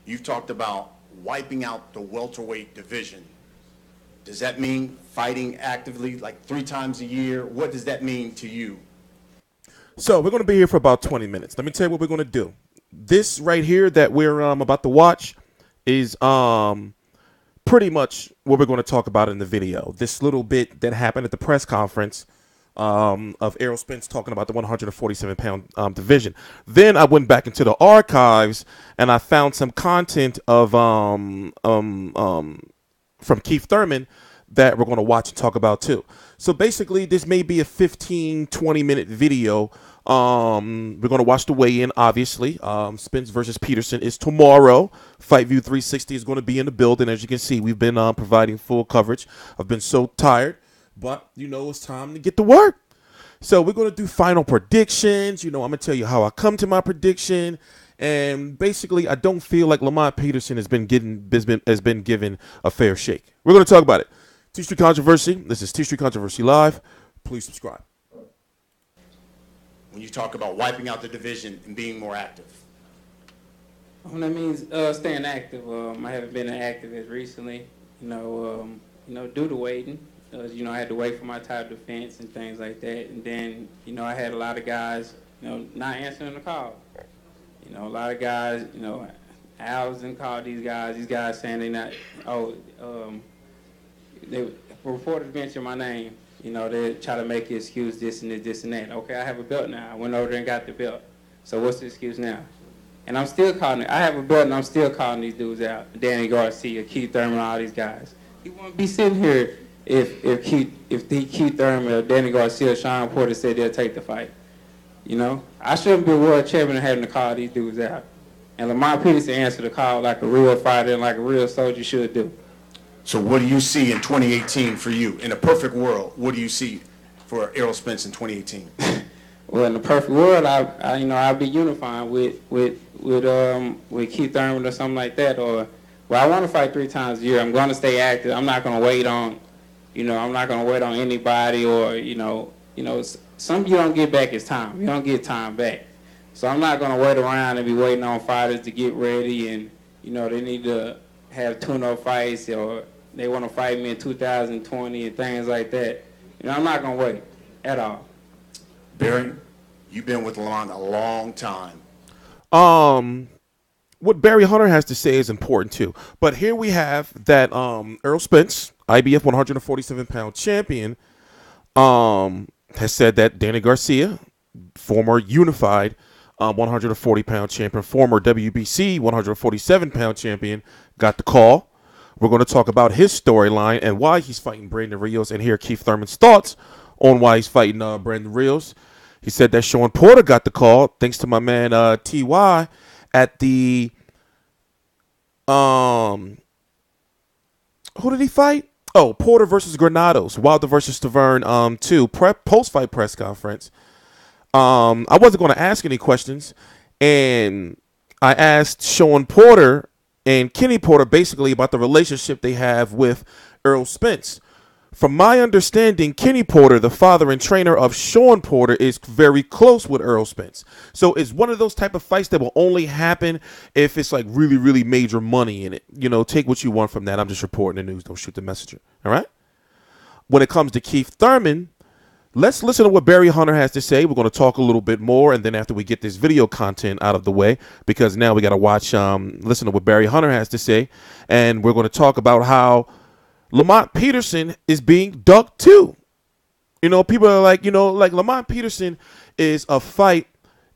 You've talked about wiping out the welterweight division. Does that mean fighting actively like 3 times a year? What does that mean to you? So we're going to be here for about 20 minutes. Let me tell you what we're going to do. This right here that we're about to watch is pretty much what we're going to talk about in the video. This little bit that happened at the press conference of Errol Spence talking about the 147-pound division. Then I went back into the archives and I found some content of from Keith Thurman that we're going to watch and talk about too. So basically, this may be a 15, 20-minute video. We're going to watch the weigh-in, obviously. Spence versus Peterson is tomorrow. FightView 360 is going to be in the building. As you can see, we've been providing full coverage. I've been so tired, but, it's time to get to work. So we're going to do final predictions. I'm going to tell you how I come to my prediction. And basically, I don't feel like Lamont Peterson has been given a fair shake. We're going to talk about it. TstreeT Controversy. This is TstreeT Controversy Live. Please subscribe. When you talk about wiping out the division and being more active? That means staying active. I haven't been an activist recently, due to waiting. I had to wait for my title defense and things like that. And then, I had a lot of guys, not answering the call. A lot of guys, Al's called these guys saying they not, they reported to mention my name. They try to make an excuse, this and that. Okay, I have a belt now. I went over there and got the belt. So what's the excuse now? And I'm still calling it. I have a belt and I'm still calling these dudes out. Danny Garcia, Keith Thurman, all these guys. He wouldn't be sitting here if Keith Thurman or Danny Garcia or Sean Porter said they'll take the fight. I shouldn't be a world champion having to call these dudes out. And Lamont Peterson answered the call like a real fighter and like a real soldier should do. So what do you see in 2018 for you? In a perfect world, what do you see for Errol Spence in 2018? Well, in the perfect world, I'll be unifying with Keith Thurman or something like that. Or, I want to fight 3 times a year. I'm going to stay active. I'm not going to wait on, I'm not going to wait on anybody or, something you don't get back is time. You don't get time back. So I'm not going to wait around and be waiting on fighters to get ready and, they need to have tune-up fights or they want to fight me in 2020 and things like that. I'm not going to wait at all. Barry, you've been with Lamont a long time. What Barry Hunter has to say is important too. But here we have that Errol Spence, IBF 147-pound champion, has said that Danny Garcia, former unified 140-pound champion, former WBC 147-pound champion, got the call. We're going to talk about his storyline and why he's fighting Brandon Rios and hear Keith Thurman's thoughts on why he's fighting Brandon Rios. He said that Sean Porter got the call thanks to my man T.Y. at the who did he fight? Oh, Porter versus Granados, Wilder versus Taverne 2 post-fight press conference. I wasn't going to ask any questions, and I asked Sean Porter and Kenny Porter basically about the relationship they have with Errol Spence. From my understanding, Kenny Porter, the father and trainer of Sean Porter, is very close with Errol Spence. So it's one of those type of fights that will only happen if it's like really, really major money in it. Take what you want from that. I'm just reporting the news. Don't shoot the messenger. All right? When it comes to Keith Thurman, let's listen to what Barry Hunter has to say. We're going to talk a little bit more, and then after we get this video content out of the way, because now we got to watch, listen to what Barry Hunter has to say, and we're going to talk about how Lamont Peterson is being ducked too. People are like, like Lamont Peterson is a fight,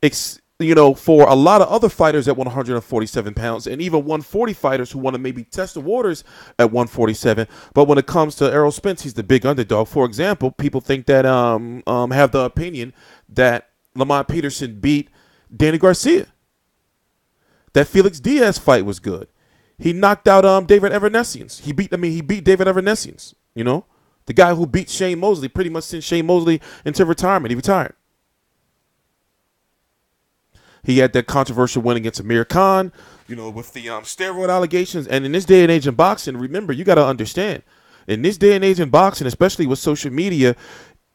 for a lot of other fighters at 147 pounds and even 140 fighters who want to maybe test the waters at 147. But when it comes to Errol Spence, he's the big underdog. For example, people think that have the opinion that Lamont Peterson beat Danny Garcia. That Felix Diaz fight was good. He knocked out David Evanesians. He beat David Evanesians. The guy who beat Shane Mosley, pretty much sent Shane Mosley into retirement. He retired. He had that controversial win against Amir Khan, with the steroid allegations. And in this day and age in boxing, remember, you got to understand, in this day and age in boxing, especially with social media,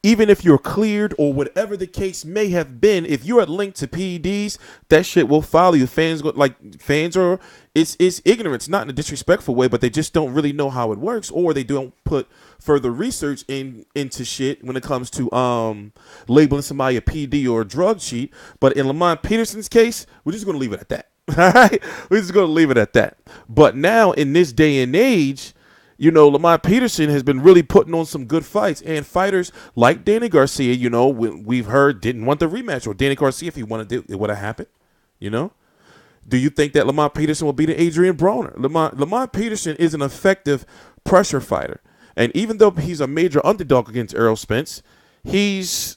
even if you're cleared or whatever the case may have been, if you are linked to PEDs, that shit will follow you. Fans are, it's ignorance, not in a disrespectful way, but they just don't really know how it works, or they don't put further research into shit when it comes to labeling somebody a PD or a drug cheat. But in Lamont Peterson's case, we're just gonna leave it at that. All right, we're just gonna leave it at that. But now in this day and age, you know, Lamont Peterson has been really putting on some good fights, and fighters like Danny Garcia, you know, we've heard didn't want the rematch, or Danny Garcia, if he wanted to, it would have happened. You know, do you think that Lamont Peterson will beat Adrian Broner? Lamont Peterson is an effective pressure fighter, and even though he's a major underdog against Errol Spence, he's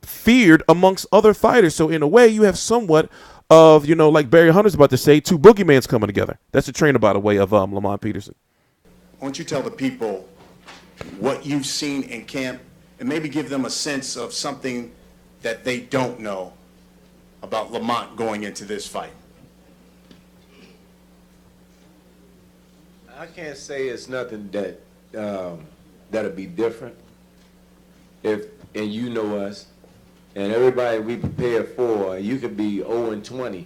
feared amongst other fighters. So in a way, you have somewhat of, you know, like Barry Hunter's about to say, two boogeyman's coming together. That's the trainer, by the way, of Lamont Peterson. Why don't you tell the people what you've seen in camp and maybe give them a sense of something that they don't know about Lamont going into this fight? I can't say it's nothing that that'll be different. And you know us, and everybody we prepare for, you could be 0-20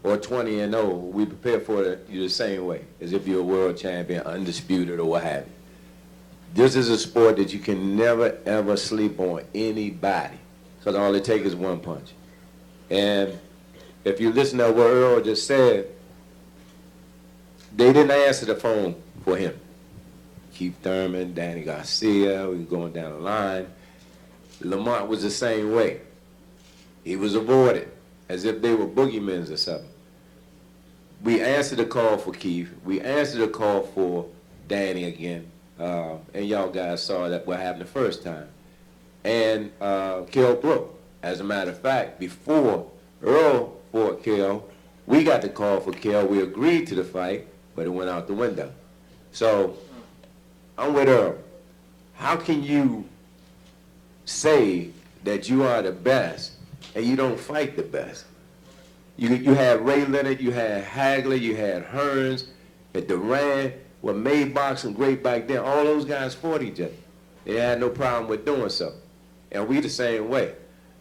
or 20-0. We prepare for you the same way, as if you're a world champion, undisputed, or what have you. This is a sport that you can never, ever sleep on anybody, because all it takes is one punch. And if you listen to what Earl just said, they didn't answer the phone for him. Keith Thurman, Danny Garcia, we were going down the line. Lamont was the same way. He was avoided, as if they were boogeymen or something. We answered the call for Keith. We answered the call for Danny again. And y'all guys saw that what happened the first time. And Kell Brook. As a matter of fact, before Earl fought Kell, we got the call for Kell. We agreed to the fight, but it went out the window. So I'm with Earl. How can you say that you are the best and you don't fight the best? You had Ray Leonard, you had Hagler, you had Hearns, and Duran, what made boxing great back then. All those guys fought each other. They had no problem with doing so. And we the same way.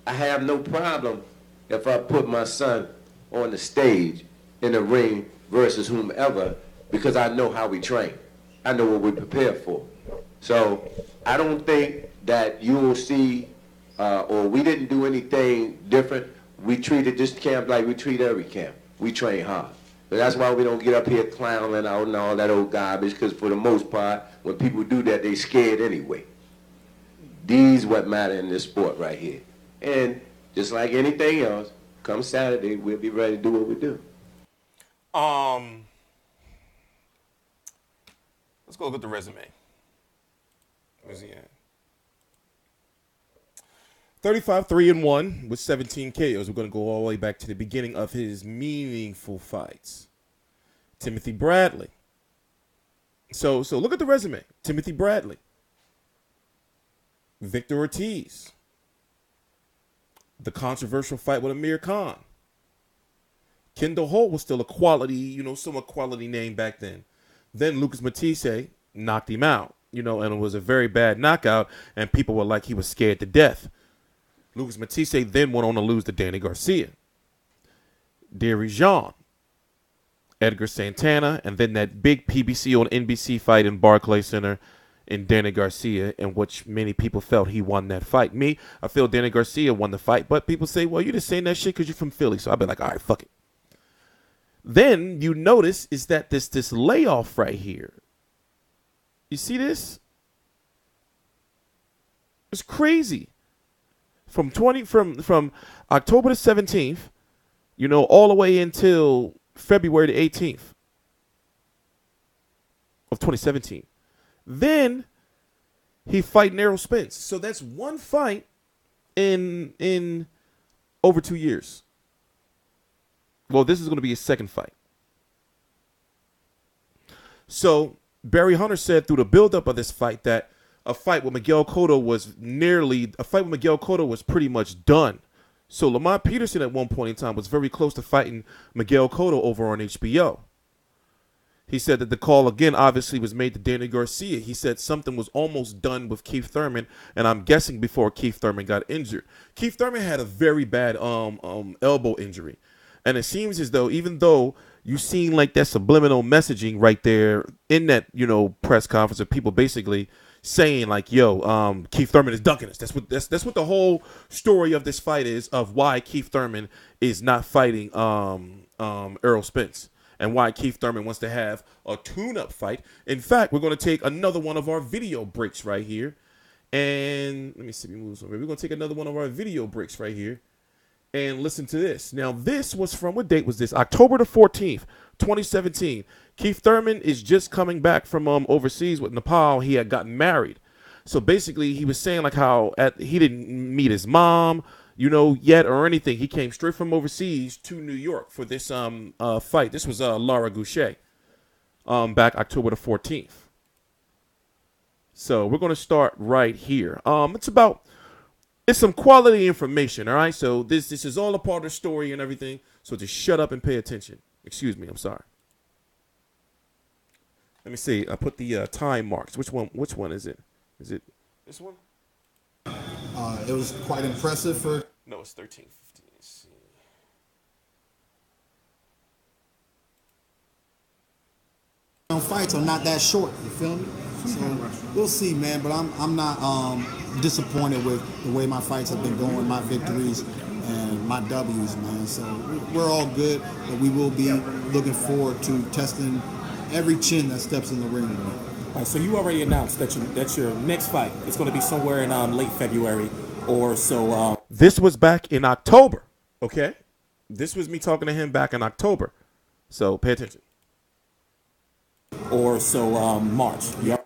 I have no problem if I put my son on the stage in the ring versus whomever, because I know how we train. I know what we prepare for. So I don't think that you will see, or we didn't do anything different. We treated this camp like we treat every camp. We train hard. But that's why we don't get up here clowning out and all that old garbage, because for the most part, when people do that, they scared anyway. These what matter in this sport right here. And just like anything else, come Saturday, we'll be ready to do what we do. Let's go look at the resume. Where's he at? 35-3-1 with 17 KOs. We're going to go all the way back to the beginning of his meaningful fights. Timothy Bradley. So look at the resume. Timothy Bradley. Victor Ortiz. The controversial fight with Amir Khan. Kendall Holt was still a quality, somewhat quality name back then. Then Lucas Matisse knocked him out, and it was a very bad knockout, and people were like he was scared to death. Lucas Matisse then went on to lose to Danny Garcia. Derry Jean, Edgar Santana, and then that big PBC on NBC fight in Barclays Center in Danny Garcia, in which many people felt he won that fight. Me, I feel Danny Garcia won the fight, but people say, well, you're just saying that shit because you're from Philly. So I've been like, all right, fuck it. Then you notice is that this layoff right here. You see this? It's crazy. From October the 17th, all the way until February the 18th of 2017. Then he fighting Errol Spence. So that's one fight in over 2 years. Well, this is going to be his second fight. So Barry Hunter said through the buildup of this fight that a fight with Miguel Cotto was pretty much done. So Lamont Peterson at one point in time was very close to fighting Miguel Cotto over on HBO. He said that the call again obviously was made to Danny Garcia. He said something was almost done with Keith Thurman, and I'm guessing before Keith Thurman got injured. Keith Thurman had a very bad elbow injury, and it seems as though even though you seen like that subliminal messaging right there in that press conference of people basically saying like, "Yo, Keith Thurman is dunking us." That's what the whole story of this fight is, of why Keith Thurman is not fighting Errol Spence. And why Keith Thurman wants to have a tune-up fight. In fact, we're going to take another one of our video breaks right here. And let me see if we move over. We're going to take another one of our video breaks right here. And listen to this. Now, this was from, what date was this? October the 14th, 2017. Keith Thurman is just coming back from overseas with Nepal. He had gotten married. So basically, he was saying like how he didn't meet his mom, yet or anything. He came straight from overseas to New York for this fight. This was Lara Goucher back October the 14th. So we're going to start right here. It's some quality information, all right? So this is all a part of the story and everything. So just shut up and pay attention. Excuse me, I'm sorry. Let me see. I put the time marks. Which one is it? Is it this one? It was quite impressive for... No, it's 13, 15. Let's see. Fights are not that short, you feel me? So we'll see, man, but I'm not disappointed with the way my fights have been going, my victories and my W's, man. So we're all good, but we will be looking forward to testing every chin that steps in the ring. All right, so you already announced that your next fight is going to be somewhere in late February or so. This was back in October, okay? This was me talking to him back in October. So pay attention. Or so March. You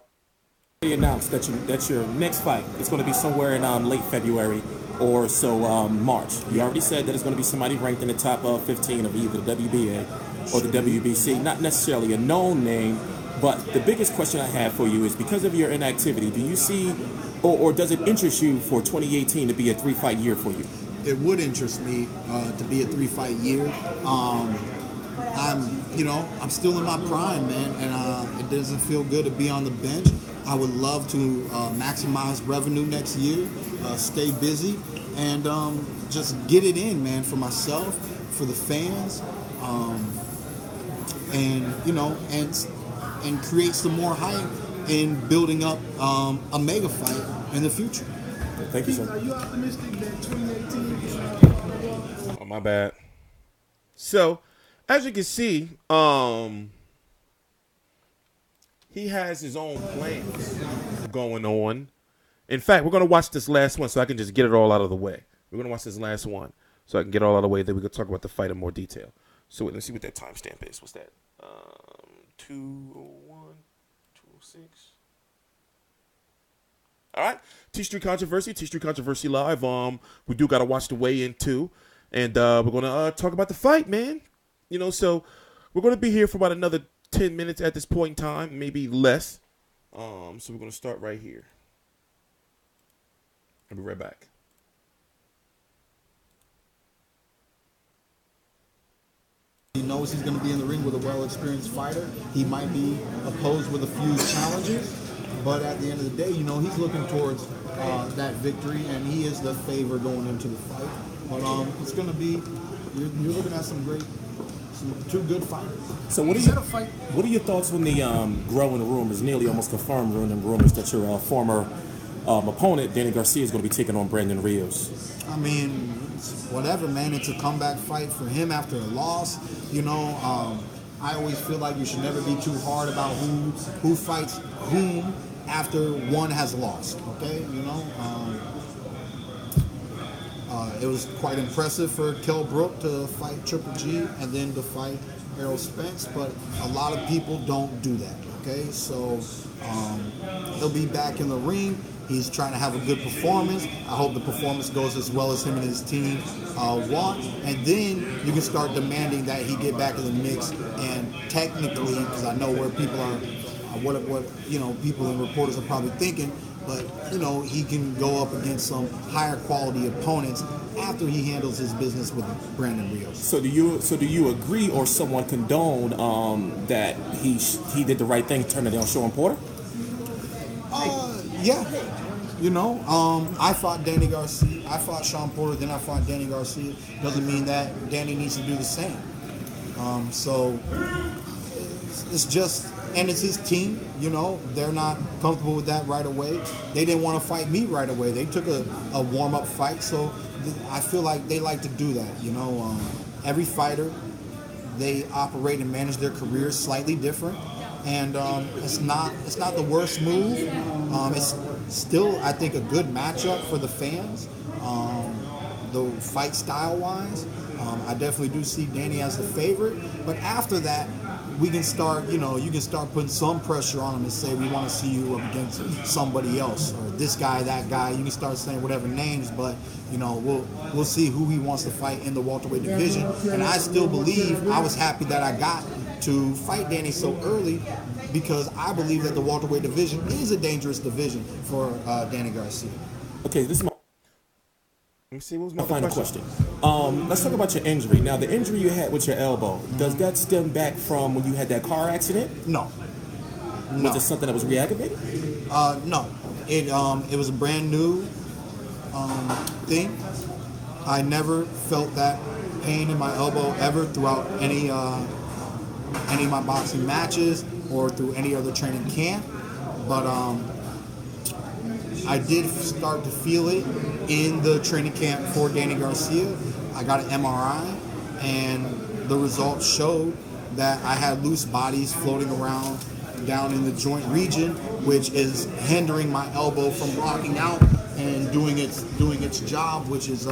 already announced that your next fight is going to be somewhere in late February or so March. You already said that it's going to be somebody ranked in the top 15 of either the WBA or the WBC. Not necessarily a known name. But the biggest question I have for you is, because of your inactivity, do you see, or does it interest you for 2018 to be a 3-fight year for you? It would interest me to be a 3-fight year. I'm still in my prime, man, and it doesn't feel good to be on the bench. I would love to maximize revenue next year, stay busy, and just get it in, man, for myself, for the fans, and create some more hype in building up a mega fight in the future. Thank you, sir. Are you optimistic that 2018? Oh, my bad. So, as you can see, he has his own plans going on. In fact, we're going to watch this last one so I can just get it all out of the way. We're going to watch this last one so I can get it all out of the way. Then we can talk about the fight in more detail. So let's see what that timestamp is. What's that? 201, 206. All right, TstreeT Controversy Live. We do gotta watch the weigh-in too, and we're gonna talk about the fight, man. So we're gonna be here for about another 10 minutes at this point in time, maybe less. So we're gonna start right here. I'll be right back. He knows he's going to be in the ring with a well-experienced fighter. He might be opposed with a few challenges, but at the end of the day, he's looking towards that victory, and he is the favor going into the fight. But it's going to be, you're looking at some two good fighters. So what are your thoughts on the growing rumors, nearly almost confirmed rumors that your former opponent, Danny Garcia, is going to be taking on Brandon Rios? I mean, whatever, man. It's a comeback fight for him after a loss. I always feel like you should never be too hard about who fights whom after one has lost. Okay, it was quite impressive for Kell Brook to fight Triple G and then to fight Errol Spence, but a lot of people don't do that. Okay, so he'll be back in the ring. He's trying to have a good performance. I hope the performance goes as well as him and his team want. And then you can start demanding that he get back in the mix. And technically, because I know where people are, what people and reporters are probably thinking, but you know, he can go up against some higher quality opponents after he handles his business with Brandon Rios. So do you agree or someone condone that he did the right thing turning down Sean Porter? Yeah. You know, I fought Danny Garcia. I fought Sean Porter, then I fought Danny Garcia. Doesn't mean that Danny needs to do the same. So it's just, and it's his team. You know, they're not comfortable with that right away. They didn't want to fight me right away. They took a warm-up fight, so I feel like they like to do that. You know, every fighter, they operate and manage their careers slightly different. And it's not the worst move. It's still, I think, a good matchup for the fans. The fight style wise, I definitely do see Danny as the favorite. But after that, we can start, you know, you can start putting some pressure on him and say we want to see you up against somebody else or this guy, that guy. You can start saying whatever names, but you know, we'll see who he wants to fight in the welterweight division. And I still believe, I was happy that I got to fight Danny so early because I believe that the welterweight division is a dangerous division for Danny Garcia. Okay, this is Let me see, what was my final question. Let's talk about your injury. Now, the injury you had with your elbow, does that stem back from when you had that car accident? No. Was it something that was reactivated? No. It was a brand new thing. I never felt that pain in my elbow ever throughout any of my boxing matches or through any other training camp. But I did start to feel it in the training camp for Danny Garcia. I got an MRI, and the results showed that I had loose bodies floating around down in the joint region, which is hindering my elbow from blocking out and doing its job, which is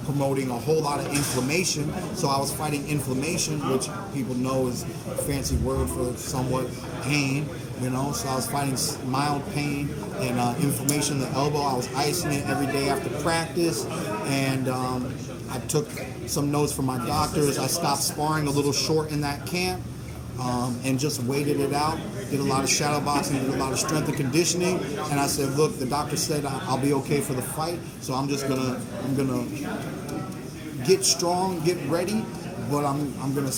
promoting a whole lot of inflammation. So I was fighting inflammation, which people know is a fancy word for somewhat pain, you know. So I was fighting mild pain and inflammation in the elbow. I was icing it every day after practice, and I took some notes from my doctors. I stopped sparring a little short in that camp. And just waited it out, did a lot of shadow boxing, did a lot of strength and conditioning, and I said, look, the doctor said I'll be okay for the fight, so I'm gonna get strong, get ready, but I'm gonna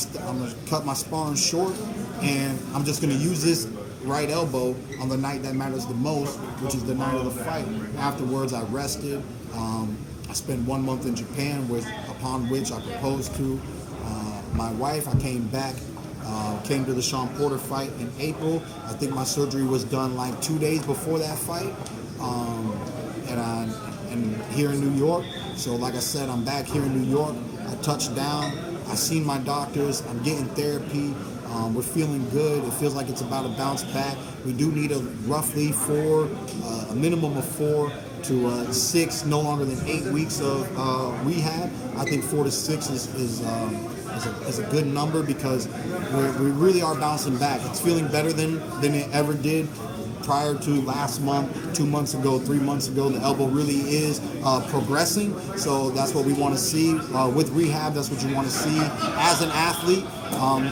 cut my sparring short, and I'm just gonna use this right elbow on the night that matters the most, which is the night of the fight. Afterwards, I rested. I spent 1 month in Japan, upon which I proposed to my wife. I came back. Came to the Sean Porter fight in April. I think my surgery was done like 2 days before that fight, and here in New York. So like I said, I'm back here in New York. I touched down. I seen my doctors. I'm getting therapy. We're feeling good. It feels like it's about to bounce back. We do need a minimum of 4 to 6, no longer than 8 weeks of rehab. I think 4 to 6 is a good number because we really are bouncing back. It's feeling better than it ever did prior to last month, 2 months ago, 3 months ago. The elbow really is progressing, so that's what we want to see. With rehab, that's what you want to see as an athlete.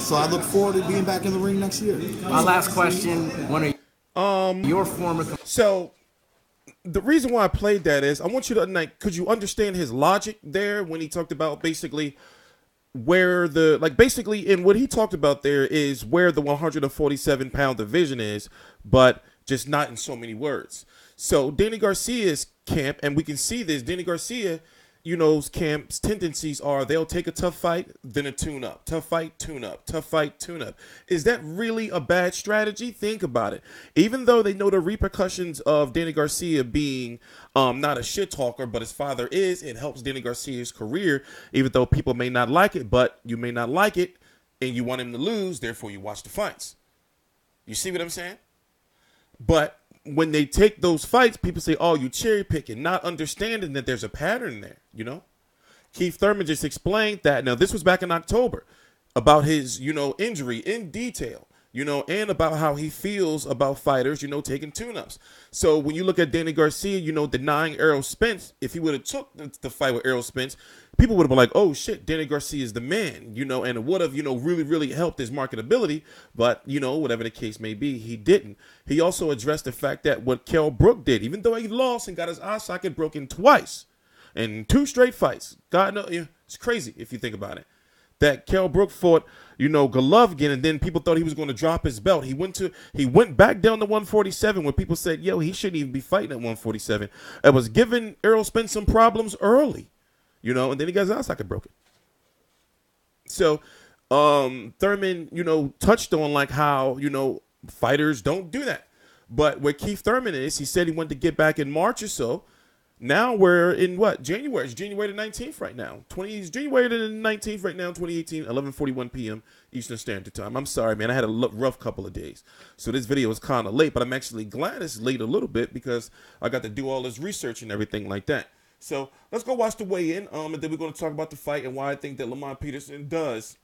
So I look forward to being back in the ring next year. My last question, one of your former... So the reason why I played that is I want you to, like, could you understand his logic there when he talked about basically where basically in what he talked about there is where the 147-pound division is, but just not in so many words. So Danny Garcia's camp, and we can see this, Danny Garcia, you know, camp's tendencies are they'll take a tough fight, then a tune-up. Tough fight, tune-up. Tough fight, tune-up. Is that really a bad strategy? Think about it. Even though they know the repercussions of Danny Garcia being not a shit talker, but his father is, it helps Danny Garcia's career, even though people may not like it, but you may not like it, and you want him to lose, therefore you watch the fights. You see what I'm saying? But when they take those fights, people say, oh, you cherry picking, not understanding that there's a pattern there, you know? Keith Thurman just explained that. Now, this was back in October about his, you know, injury in detail. you know, and about how he feels about fighters, you know, taking tune-ups. So when you look at Danny Garcia, you know, denying Errol Spence, if he would have took the fight with Errol Spence, people would have been like, oh shit, Danny Garcia is the man, you know, and it would have, you know, really, really helped his marketability. But, you know, whatever the case may be, he didn't. He also addressed the fact that what Kell Brook did, even though he lost and got his eye socket broken twice in 2 straight fights, God knows, it's crazy if you think about it. That Kell Brook fought, you know, Golovkin, and then people thought he was going to drop his belt. He went back down to 147 when people said, yo, he shouldn't even be fighting at 147. It was giving Errol Spence some problems early, you know, and then he got his eye socket broken. So Thurman, you know, touched on like how, you know, fighters don't do that. But where Keith Thurman is, he said he wanted to get back in March or so. Now we're in what? January. It's January the 19th right now. It's January the 19th right now, 2018, 11:41 p.m. Eastern Standard Time. I'm sorry, man. I had a rough couple of days. So this video is kind of late, but I'm actually glad it's late a little bit because I got to do all this research and everything like that. So let's go watch the weigh-in, and then we're going to talk about the fight and why I think that Lamont Peterson does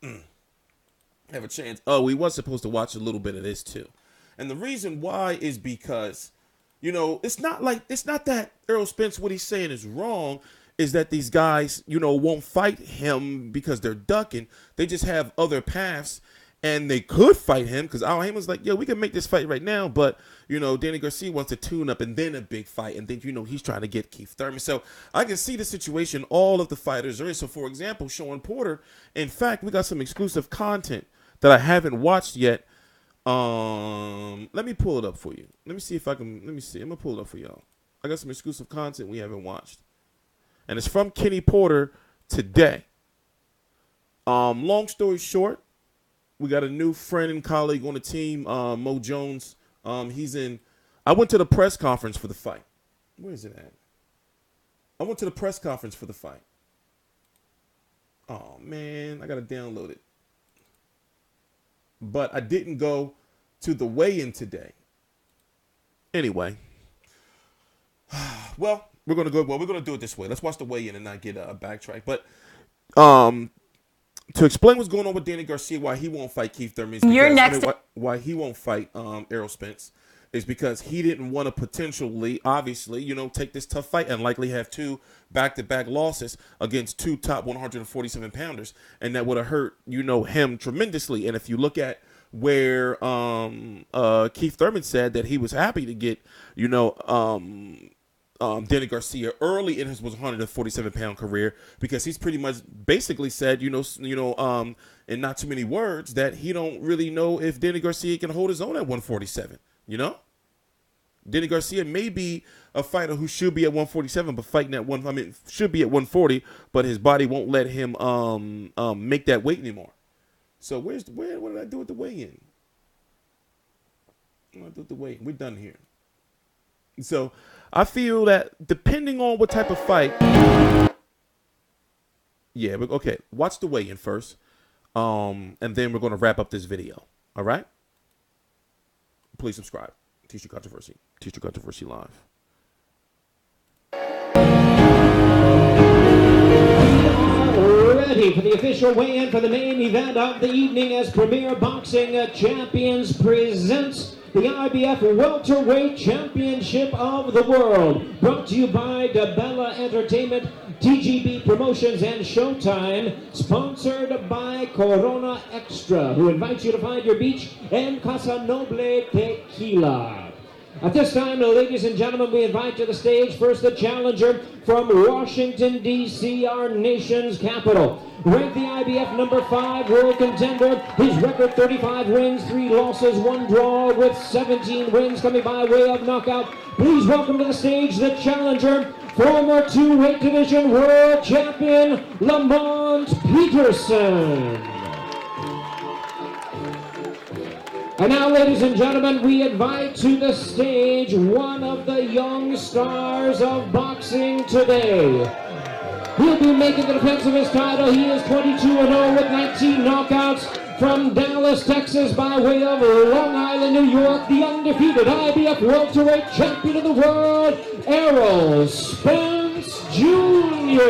have a chance. Oh, we was supposed to watch a little bit of this too. And the reason why is because, you know, it's not that Errol Spence, what he's saying is wrong, is that these guys, you know, won't fight him because they're ducking. They just have other paths, and they could fight him because Al Heyman's like, yo, we can make this fight right now, but, you know, Danny Garcia wants to tune up and then a big fight, and then, you know, he's trying to get Keith Thurman. So I can see the situation all of the fighters are in. So, for example, Sean Porter, in fact, we got some exclusive content that I haven't watched yet. Let me pull it up for you. Let me see if I can. Let me see. I'm gonna pull it up for y'all. I got some exclusive content we haven't watched, and it's from Kenny Porter today. Long story short, we got a new friend and colleague on the team, Mo Jones. He's in. I went to the press conference for the fight. Where is it at? I went to the press conference for the fight. Oh man, I gotta download it. But I didn't go to the weigh-in today. Anyway, well, we're gonna do it this way. Let's watch the weigh-in and not get backtrack. But to explain what's going on with Danny Garcia, why he won't fight Keith Thurman, why he won't fight Errol Spence, is because he didn't want to potentially, obviously, you know, take this tough fight and likely have 2 back-to-back losses against 2 top 147 pounders, and that would have hurt, you know, him tremendously. And if you look at where Keith Thurman said that he was happy to get, you know, Danny Garcia early in his 147-pound career, because he's pretty much basically said, in not too many words, that he don't really know if Danny Garcia can hold his own at 147. You know, Danny Garcia may be a fighter who should be at 147, but fighting at should be at 140, but his body won't let him make that weight anymore. So what did I do with the weigh-in? What did I do with the weigh-in? We're done here. So I feel that depending on what type of fight, yeah, but okay, watch the weigh-in first, and then we're gonna wrap up this video. All right. Please subscribe. TstreeT Controversy. TstreeT Controversy Live. Ready for the official weigh-in for the main event of the evening as Premier Boxing Champions presents the IBF Welterweight Championship of the World. Brought to you by DeBella Entertainment, TGB Promotions, and Showtime. Sponsored by Corona Extra, who invites you to find your beach, and Casa Noble Tequila. At this time, ladies and gentlemen, we invite to the stage first the challenger from Washington, D.C., our nation's capital. Ranked the IBF number 5 world contender. His record 35 wins, 3 losses, 1 draw, with 17 wins coming by way of knockout. Please welcome to the stage the challenger, former 2-weight division world champion, Lamont Peterson. And now, ladies and gentlemen, we invite to the stage one of the young stars of boxing today. He'll be making the defense of his title. He is 22-0 with 19 knockouts from Dallas, Texas, by way of Long Island, New York, the undefeated IBF welterweight champion of the world, Errol Spence Jr.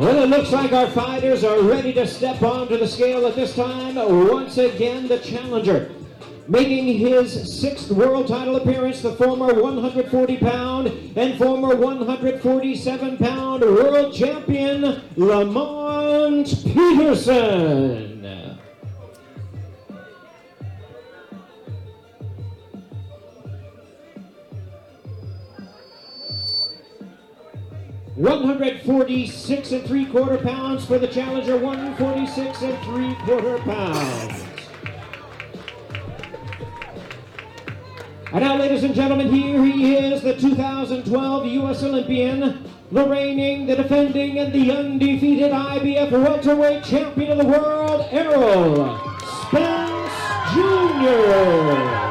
Well, it looks like our fighters are ready to step onto the scale at this time. Once again, the challenger, making his 6th world title appearance, the former 140-pound and former 147-pound world champion, Lamont Peterson. 146 3/4 pounds for the challenger, 146 3/4 pounds. And now, ladies and gentlemen, here he is, the 2012 U.S. Olympian, the reigning, the defending, and the undefeated IBF welterweight champion of the world, Errol Spence Jr.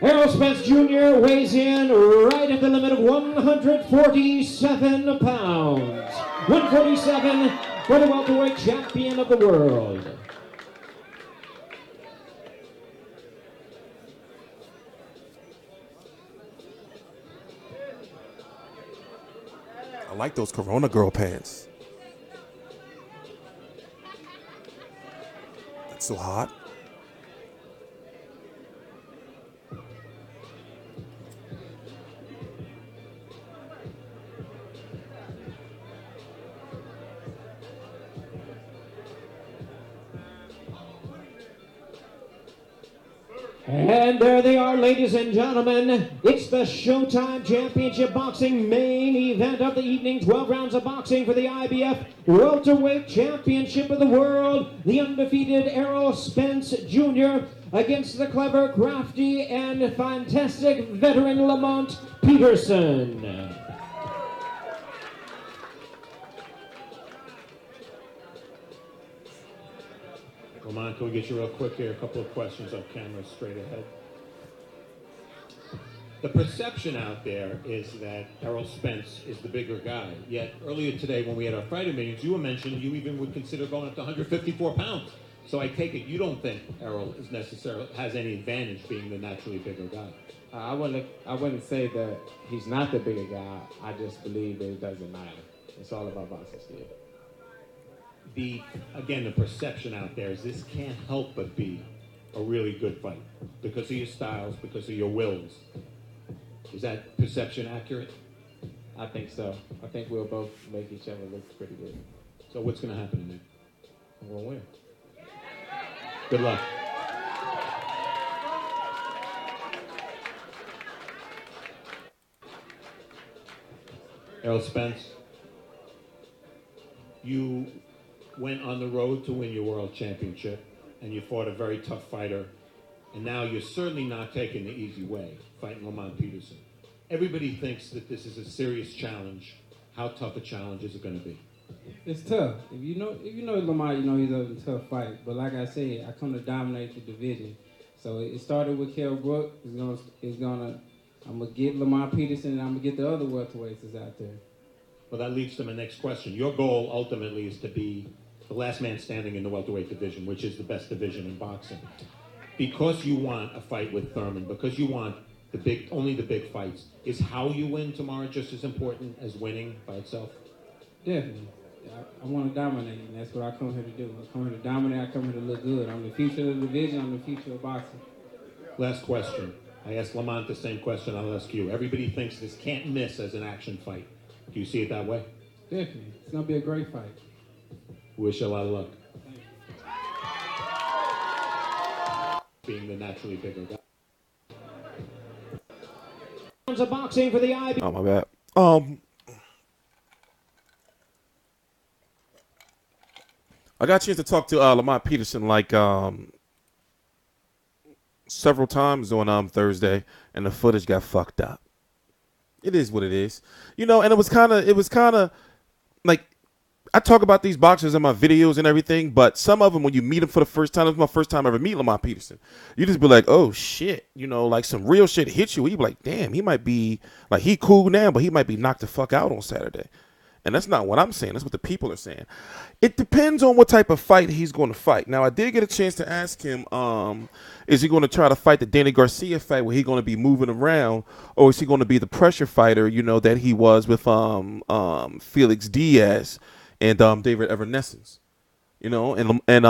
Errol Spence Jr. weighs in right at the limit of 147 pounds. 147 for the welterweight champion of the world. I like those Corona girl pants. That's so hot. And there they are, ladies and gentlemen. It's the Showtime Championship Boxing main event of the evening. 12 rounds of boxing for the IBF Welterweight Championship of the World. The undefeated Errol Spence Jr. against the clever, crafty, and fantastic veteran Lamont Peterson. Lamont, can we get you real quick here? A couple of questions on camera straight ahead. The perception out there is that Errol Spence is the bigger guy. Yet earlier today when we had our fighting meetings, you were mentioning you even would consider going up to 154 pounds. So I take it you don't think Errol is necessarily has any advantage being the naturally bigger guy. I wouldn't say that he's not the bigger guy. I just believe that it doesn't matter. It's all about boxing skill. Again, the perception out there is this can't help but be a really good fight because of your styles, because of your wills. Is that perception accurate? I think so. I think we'll both make each other look pretty good. So what's going to happen in there? I'm going to win. Good luck. Errol Spence, you went on the road to win your world championship, and you fought a very tough fighter, and now you're certainly not taking the easy way, fighting Lamont Peterson. Everybody thinks that this is a serious challenge. How tough a challenge is it going to be? It's tough. If you know Lamont, you know he's a tough fight. But like I said, I come to dominate the division. So it started with Kell Brook. I'm gonna get Lamont Peterson, and I'm gonna get the other welterweights that's out there. Well, that leads to my next question. Your goal ultimately is to be the last man standing in the welterweight division, which is the best division in boxing. Because you want a fight with Thurman, because you want only the big fights, is how you win tomorrow just as important as winning by itself? Definitely. I want to dominate, and that's what I come here to do. I come here to dominate. I come here to look good. I'm the future of the division. I'm the future of boxing. Last question. I asked Lamont the same question I'll ask you. Everybody thinks this can't miss as an action fight. Do you see it that way? Definitely. It's going to be a great fight. Wish you a lot of luck. Being the naturally bigger guy. Rounds of boxing for the IBF. Oh, my bad. I got a chance to talk to Lamont Peterson several times on Thursday, and the footage got fucked up. It is what it is, and it was kind of like I talk about these boxers in my videos and everything, but some of them when you meet them for the first time, it was my first time ever meeting Lamont Peterson. You just be like, oh shit, like some real shit hits you. You be like, damn, he might be like he cool now, but he might be knocked the fuck out on Saturday. And that's not what I'm saying. That's what the people are saying. It depends on what type of fight he's going to fight. Now, I did get a chance to ask him, is he going to try to fight the Danny Garcia fight where he's going to be moving around, or is he going to be the pressure fighter, you know, that he was with Felix Diaz and David Evanescence, you know, and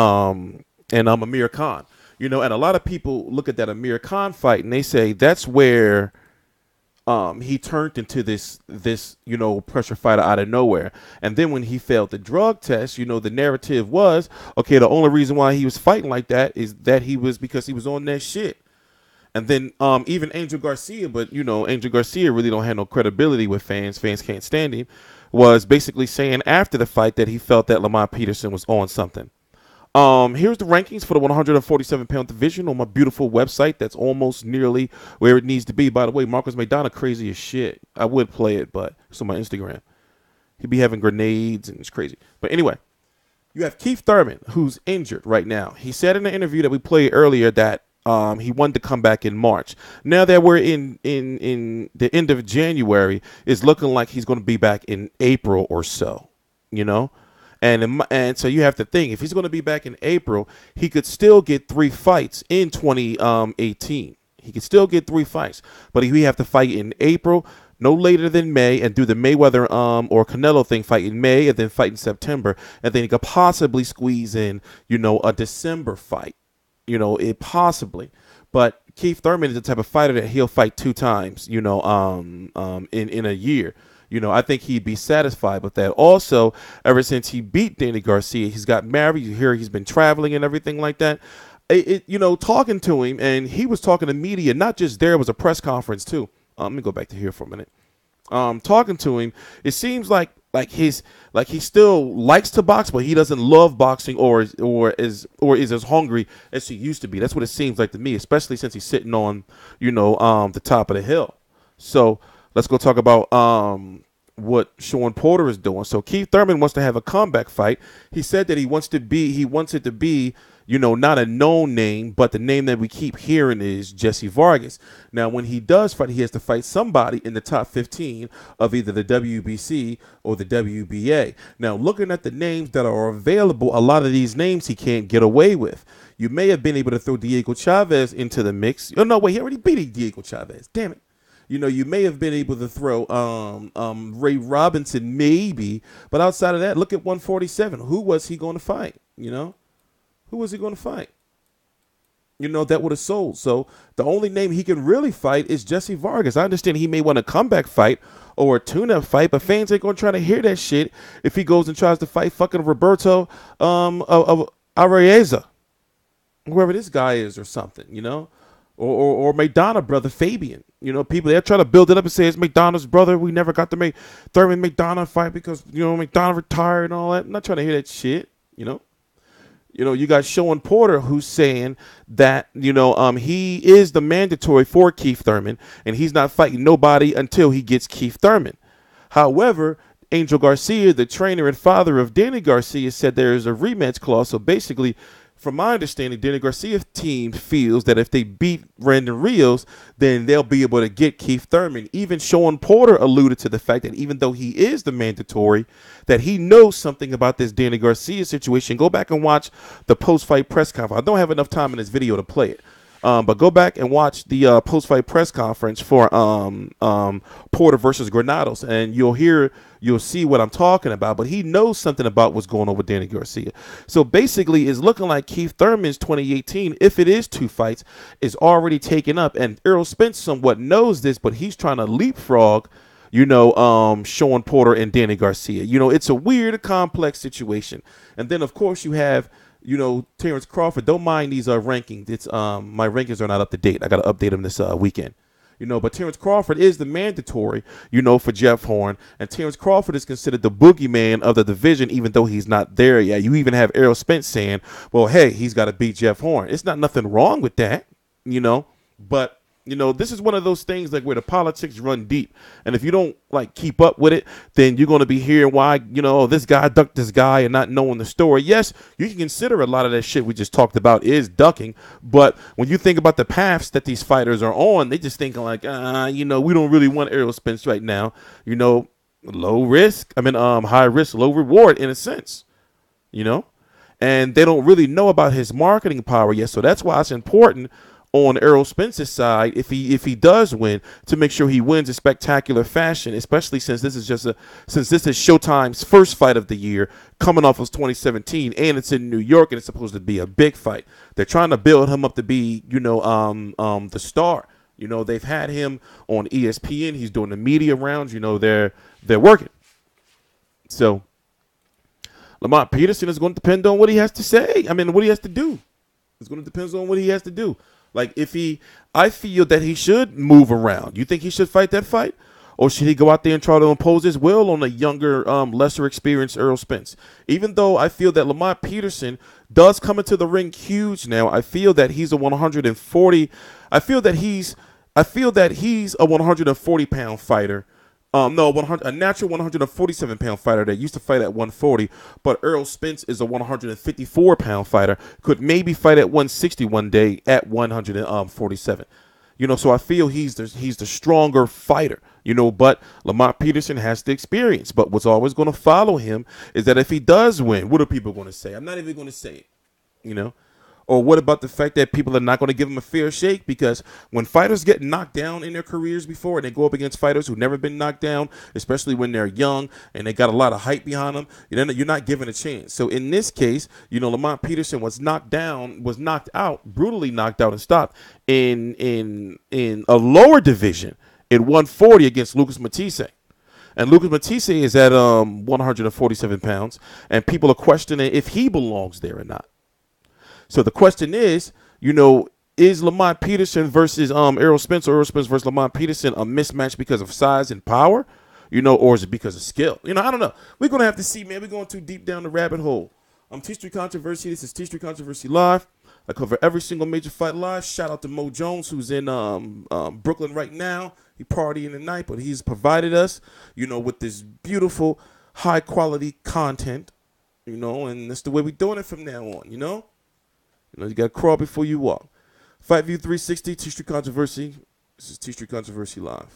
Amir Khan, you know, and a lot of people look at that Amir Khan fight and they say that's where he turned into this, you know, pressure fighter out of nowhere. And then when he failed the drug test, you know, the narrative was, okay, the only reason why he was fighting like that is that because he was on that shit. And then even Angel Garcia, but, you know, Angel Garcia really don't have no credibility with fans. Fans can't stand him. Was basically saying after the fight that he felt that Lamont Peterson was on something. Here's the rankings for the 147-pound division on my beautiful website. That's almost nearly where it needs to be. By the way, Marcos Maidana crazy as shit. I would play it, but it's on my Instagram. He'd be having grenades and it's crazy. But anyway, you have Keith Thurman, who's injured right now. He said in the interview that we played earlier that he wanted to come back in March. Now that we're in the end of January, it's looking like he's going to be back in April or so, you know? And so you have to think, if he's going to be back in April, he could still get 3 fights in 2018. He could still get 3 fights, but he have to fight in April, no later than May, and do the Mayweather or Canelo thing, fight in May, and then fight in September, and then he could possibly squeeze in, you know, a December fight, you know, it possibly. But Keith Thurman is the type of fighter that he'll fight 2 times, you know, in a year. You know, I think he'd be satisfied with that. Also, ever since he beat Danny Garcia, he's got married. You hear he's been traveling and everything like that. You know, talking to him, and he was talking to media, not just there. It was a press conference, too. Let me go back to here for a minute. Talking to him, it seems like he still likes to box, but he doesn't love boxing or is as hungry as he used to be. That's what it seems like to me, especially since he's sitting on, you know, the top of the hill. So let's go talk about what Sean Porter is doing. So Keith Thurman wants to have a comeback fight. He said that he wants it to be, you know, not a known name, but the name that we keep hearing is Jesse Vargas. Now, when he does fight, he has to fight somebody in the top 15 of either the WBC or the WBA. Now, looking at the names that are available, a lot of these names he can't get away with. You may have been able to throw Diego Chavez into the mix. Oh, no, wait, he already beat Diego Chavez. Damn it. You know, you may have been able to throw Ray Robinson, maybe. But outside of that, look at 147. Who was he going to fight? You know? Who was he going to fight? You know, that would have sold. So the only name he can really fight is Jesse Vargas. I understand he may want a comeback fight or a tune-up fight, but fans ain't going to try to hear that shit if he goes and tries to fight fucking Roberto of Araiza, whoever this guy is or something, you know? Or Maidana brother Fabian. You know, people, they're trying to build it up and say it's Maidana's brother. We never got to make Thurman Maidana fight because, you know, Maidana retired and all that. I'm not trying to hear that shit, you know. You know, you got Sean Porter who's saying that, you know, he is the mandatory for Keith Thurman, and he's not fighting nobody until he gets Keith Thurman. However, Angel Garcia, the trainer and father of Danny Garcia, said there is a rematch clause. So basically, from my understanding, Danny Garcia's team feels that if they beat Brandon Rios, then they'll be able to get Keith Thurman. Even Sean Porter alluded to the fact that even though he is the mandatory, that he knows something about this Danny Garcia situation. Go back and watch the post-fight press conference. I don't have enough time in this video to play it. But go back and watch the post-fight press conference for Porter versus Granados, and you'll see what I'm talking about. But he knows something about what's going on with Danny Garcia. So basically, it's looking like Keith Thurman's 2018, if it is 2 fights, is already taken up. And Errol Spence somewhat knows this, but he's trying to leapfrog, you know, Sean Porter and Danny Garcia. You know, it's a weird, complex situation. And then, of course, you have, you know, Terrence Crawford. Don't mind these rankings. It's my rankings are not up to date. I got to update them this weekend. You know, but Terrence Crawford is the mandatory, you know, for Jeff Horn. And Terrence Crawford is considered the boogeyman of the division, even though he's not there yet. You even have Errol Spence saying, well, hey, he's got to beat Jeff Horn. It's not nothing wrong with that, you know. But, you know, this is one of those things like where the politics run deep. And if you don't like keep up with it, then you're going to be hearing why, you know, this guy ducked this guy and not knowing the story. Yes, you can consider a lot of that shit we just talked about is ducking. But when you think about the paths that these fighters are on, they just thinking like, you know, we don't really want Errol Spence right now. You know, low risk. I mean, high risk, low reward in a sense, you know, and they don't really know about his marketing power yet. So that's why it's important on Errol Spence's side, if he does win, to make sure he wins in spectacular fashion, especially since this is Showtime's first fight of the year, coming off of 2017, and it's in New York, and it's supposed to be a big fight. They're trying to build him up to be, the star. You know, they've had him on ESPN. He's doing the media rounds. You know, they're working. So Lamont Peterson is going to depend on what he has to say. I mean, what he has to do. It's going to depend on what he has to do. Like, I feel that he should move around. You think he should fight that fight? Or should he go out there and try to impose his will on a younger, lesser experienced Errol Spence? Even though I feel that Lamont Peterson does come into the ring huge now, I feel that he's a 140. I feel that he's a 140-pound fighter. A natural 147-pound fighter that used to fight at 140, but Errol Spence is a 154-pound fighter, could maybe fight at 160 one day at 147. You know, so I feel he's the stronger fighter, you know, but Lamont Peterson has the experience. But what's always going to follow him is that if he does win, what are people going to say? I'm not even going to say it, you know. Or what about the fact that people are not going to give him a fair shake? Because when fighters get knocked down in their careers before and they go up against fighters who've never been knocked down, especially when they're young and they got a lot of hype behind them, you're not given a chance. So in this case, you know, Lamont Peterson was knocked out, brutally knocked out and stopped in a lower division in 140 against Lucas Matisse. And Lucas Matisse is at 147 pounds, and people are questioning if he belongs there or not. So the question is, you know, is Lamont Peterson versus Errol Spence, or Errol Spence versus Lamont Peterson a mismatch because of size and power, you know, or is it because of skill? You know, I don't know. We're going to have to see, man. We're going too deep down the rabbit hole. TstreeT Controversy. This is TstreeT Controversy Live. I cover every single major fight live. Shout out to Mo Jones, who's in Brooklyn right now. He partying tonight, but he's provided us, you know, with this beautiful, high-quality content, you know, and that's the way we're doing it from now on, you know? You know, you got to crawl before you walk. Fight View 360, TstreeT Controversy. This is TstreeT Controversy Live.